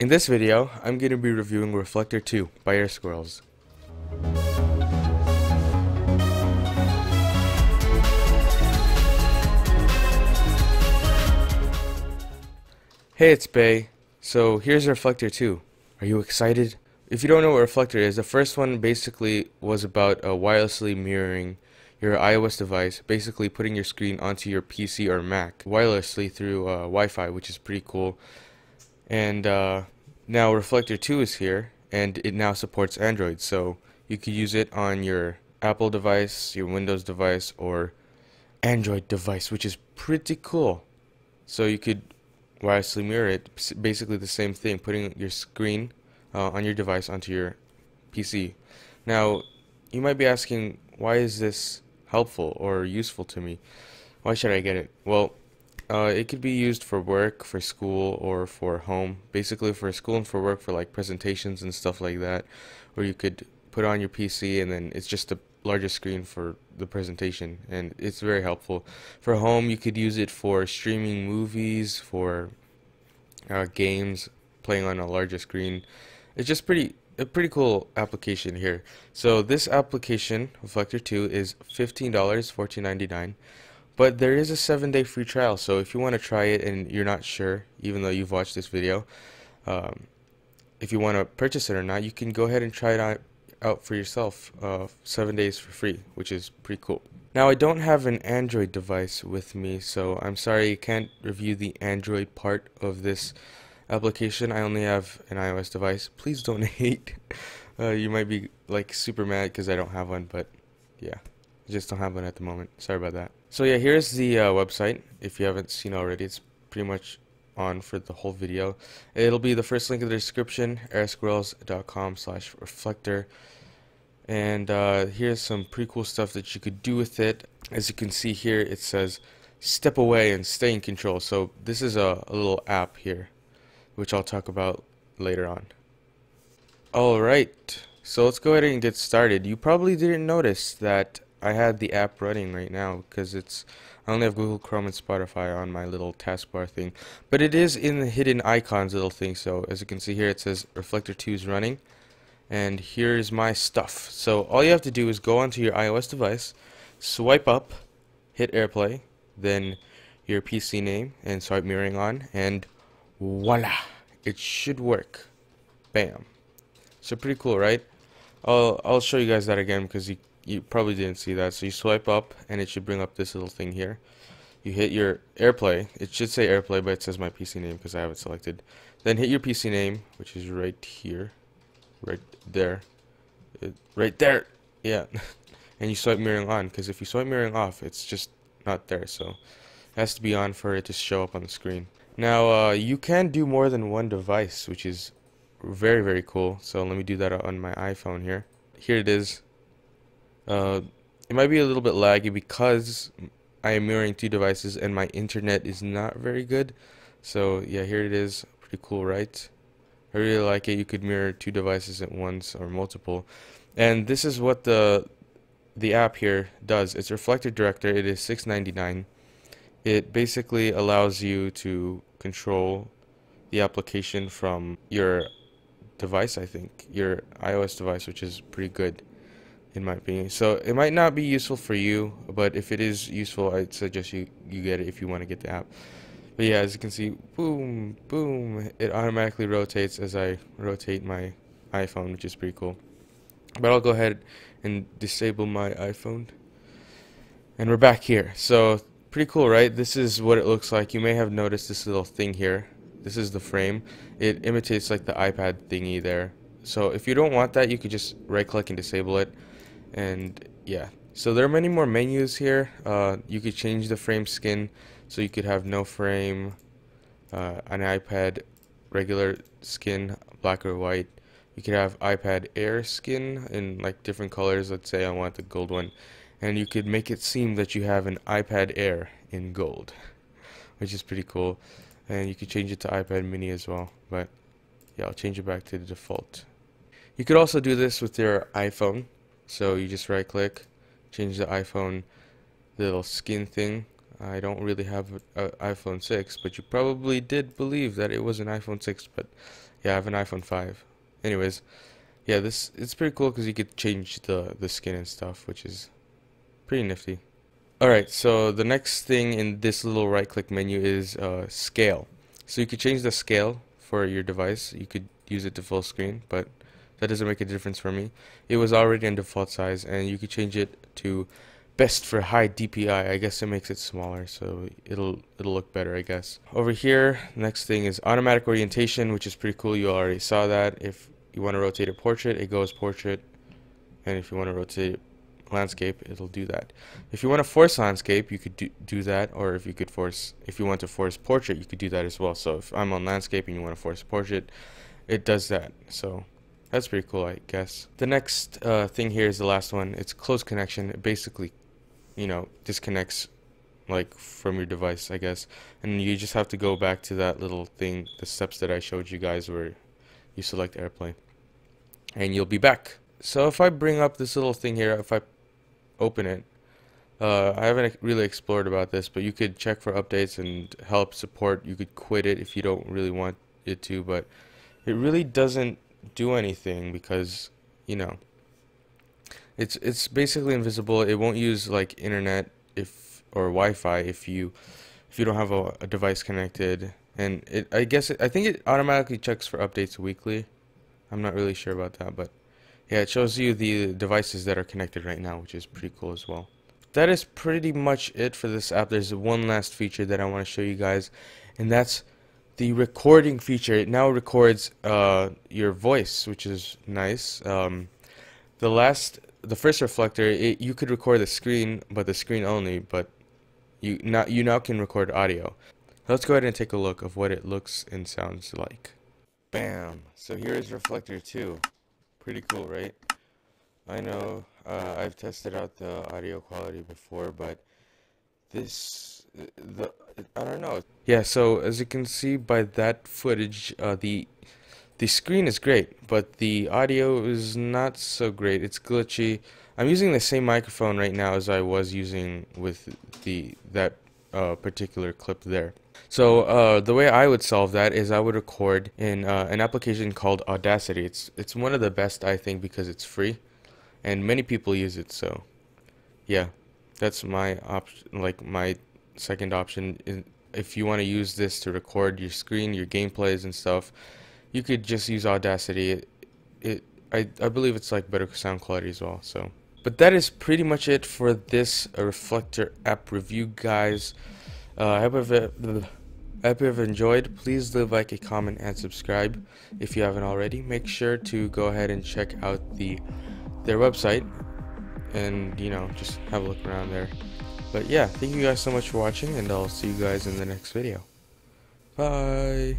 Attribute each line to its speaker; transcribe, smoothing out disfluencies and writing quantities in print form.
Speaker 1: In this video, I'm going to be reviewing Reflector-2 by Air Squirrels. Hey, it's Bay. So here's Reflector-2. Are you excited? If you don't know what Reflector is, the first one basically was about wirelessly mirroring your iOS device, basically putting your screen onto your PC or Mac wirelessly through Wi-Fi, which is pretty cool. And now Reflector-2 is here, and it now supports Android, so you could use it on your Apple device, your Windows device, or Android device, which is pretty cool. So you could wirelessly mirror it, basically the same thing, putting your screen on your device onto your PC. Now, you might be asking, why is this helpful or useful to me? Why should I get it? Well, it could be used for work, for school, or for home. Basically for school and for work, for like presentations and stuff like that, where you could put on your PC and then it's just a larger screen for the presentation, and it's very helpful. For home, you could use it for streaming movies, for games, playing on a larger screen. It's just a pretty cool application here. So this application, Reflector-2, is $15, $14.99. But there is a 7-day free trial, so if you want to try it and you're not sure, even though you've watched this video, if you want to purchase it or not, you can go ahead and try it out for yourself, 7 days for free, which is pretty cool. Now, I don't have an Android device with me, so I'm sorry I can't review the Android part of this application. I only have an iOS device. Please don't hate. You might be like super mad because I don't have one, but yeah, I just don't have one at the moment. Sorry about that. So yeah, here's the website. If you haven't seen already, it's pretty much on for the whole video. It'll be the first link in the description, airsquirrels.com/reflector. And here's some pretty cool stuff that you could do with it. As you can see here, it says step away and stay in control. So this is a little app here, which I'll talk about later on. Alright, so let's go ahead and get started. You probably didn't notice that I had the app running right now because I only have Google Chrome and Spotify on my little taskbar thing, but it is in the hidden icons little thing. So as you can see here, it says Reflector-2 is running, and here's my stuff. So all you have to do is go onto your iOS device, swipe up, hit AirPlay, then your PC name, and swipe mirroring on, and voila, it should work. Bam. So pretty cool, right? I'll show you guys that again because you probably didn't see that. So you swipe up and it should bring up this little thing here. You hit your AirPlay. It should say AirPlay, but it says my PC name because I have it selected. Then hit your PC name, which is right here, right there, right there. Yeah. And you swipe mirroring on, because if you swipe mirroring off, it's just not there. So it has to be on for it to show up on the screen. Now you can do more than one device, which is very, very cool. So let me do that on my iPhone here. Here it is. It might be a little bit laggy because I am mirroring two devices and my internet is not very good. So yeah, here it is. Pretty cool, right? I really like it. You could mirror two devices at once or multiple. And this is what the app here does. It's Reflector Director. It is $6.99. It basically allows you to control the application from your device, I think, your iOS device, which is pretty good in my opinion. So it might not be useful for you, but if it is useful, I'd suggest you get it if you want to get the app. But yeah, as you can see, boom, boom, it automatically rotates as I rotate my iPhone, which is pretty cool. But I'll go ahead and disable my iPhone. And we're back here. So pretty cool, right? This is what it looks like. You may have noticed this little thing here. This is the frame. It imitates like the iPad thingy there. So if you don't want that, you could just right click and disable it. And yeah, so there are many more menus here. You could change the frame skin, so you could have no frame, an iPad regular skin, black or white. You could have iPad Air skin in like different colors. Let's say I want the gold one, and you could make it seem that you have an iPad Air in gold, which is pretty cool. And you could change it to iPad mini as well, but yeah, I'll change it back to the default. You could also do this with your iPhone. So you just right click, change the iPhone little skin thing, I don't really have an iPhone 6, but you probably did believe that it was an iPhone 6, but yeah, I have an iPhone 5. Anyways, yeah, it's pretty cool because you could change the skin and stuff, which is pretty nifty. Alright, so the next thing in this little right click menu is scale. So you could change the scale for your device. You could use it to full screen, but that doesn't make a difference for me. It was already in default size, and you could change it to best for high DPI. I guess it makes it smaller, so it'll look better, I guess. Over here, next thing is automatic orientation, which is pretty cool. You already saw that. If you want to rotate a portrait, it goes portrait, and if you want to rotate landscape, it'll do that. If you want to force landscape, you could do that, or if you want to force portrait, you could do that as well. So if I'm on landscape and you want to force portrait, it does that. So that's pretty cool, I guess. The next thing here is the last one. It's close connection. It basically, disconnects like from your device, I guess, and you just have to go back to that little thing, the steps that I showed you guys, where you select airplane, and you'll be back. So if I bring up this little thing here, if I open it, I haven't really explored about this, but you could check for updates and help support. You could quit it if you don't really want it to, but it really doesn't do anything because it's basically invisible. It won't use like internet or Wi-Fi if you don't have a device connected, and I think it automatically checks for updates weekly. I'm not really sure about that, but yeah, it shows you the devices that are connected right now, which is pretty cool as well. That is pretty much it for this app. There's one last feature that I want to show you guys, and that's the recording feature. It now records your voice, which is nice. The first reflector, you could record the screen, but the screen only, but you now can record audio. Let's go ahead and take a look of what it looks and sounds like. Bam! So here is Reflector 2. Pretty cool, right? I know I've tested out the audio quality before, but I don't know. Yeah, so as you can see by that footage, the screen is great, but the audio is not so great. It's glitchy. I'm using the same microphone right now as I was using with that particular clip there. So the way I would solve that is I would record in an application called Audacity. It's one of the best, I think, because it's free, and many people use it. So yeah, that's my option, like my second option. If you want to use this to record your screen, your gameplays and stuff, you could just use Audacity. I believe it's like better sound quality as well. So, but that is pretty much it for this Reflector app review, guys. I hope you've enjoyed. Please leave like, a comment, and subscribe if you haven't already. Make sure to go ahead and check out their website, and just have a look around there. But yeah, thank you guys so much for watching, and I'll see you guys in the next video. Bye.